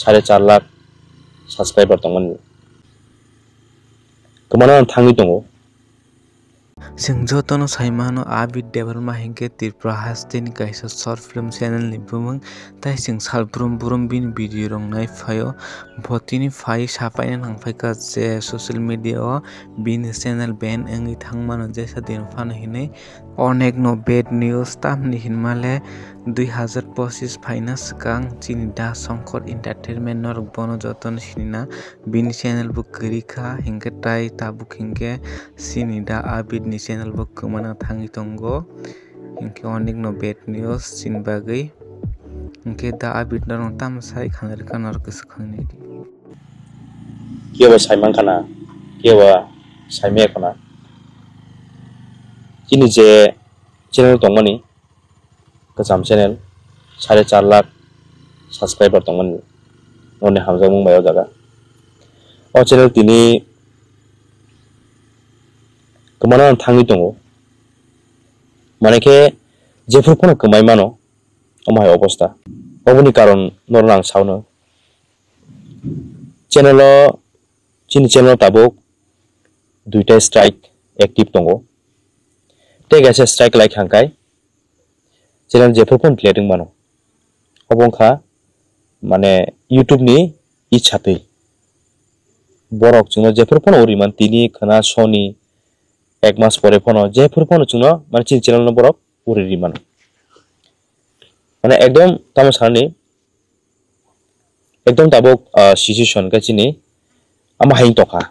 4.4 lakh subscriber दंमोन गोमाना थाङै दङ जों जतनो साइमानो आबिद देवलमा हिंके त्रिपुरा हास्तेनि काइसा शॉर्ट फिल्म चैनल नि बुमों ताइ जों सालब्रुम बुरुम बिन भिडियो रंनाय फायो भटिनि फाइ सापायन नांफायका जे सोशल मीडिया बिन चैनल बैन एंगि थांमानो जैसा दिन फानो हिने अनेक नो बेड न्यूज तामनि हिनमाले 2025 फाइना सकां चिनि दा शंकर एंटरटेनमेंट नर बनो जतन सिना बिन चैनल बु करिखा हिंके ताइ ताबुक हिंके सिनि दा आबिद नि चैनल बु कमाना थांगि तंगो हिंके अनेक नो बेड न्यूज चिन बागै हिंके दा आबिद नर ताम साइ खानर खानर गोसखांनि केवा साइमान खाना केवा साइमे खाना चिनि जे चैनल दंमोन गोजाम चैनल 4.4 लाख साबस्क्राइबार दंमोन नने हामजा मुंबायाव जागा अ चैनल तिनि गोमाना थाङै दङ मानेके जेफोरखौनो गोमाय मानो अमाय अबस्था अबनि कारण नरनां सावनो चैनल चिनि चैनल ताबो दुइटा स्ट्राइक एक्टिव दङ तेगासे स्ट्राइक लाइक हांखाय चैनल जेफोरखौनो प्लेदों मानो अबंखा माने यूट्यूब नि इच्छातै बरक जोंनो जेफोरखौनो ओरिमान तिनि खना सनी एक मास परे फनो जेफोरखौनो जोंनो माने चिनि चैनल न बरक ओरिमान माने एकदम ताम सारनि एकदम ताबो सिचुएशन का चिनि आमा हाइन तखा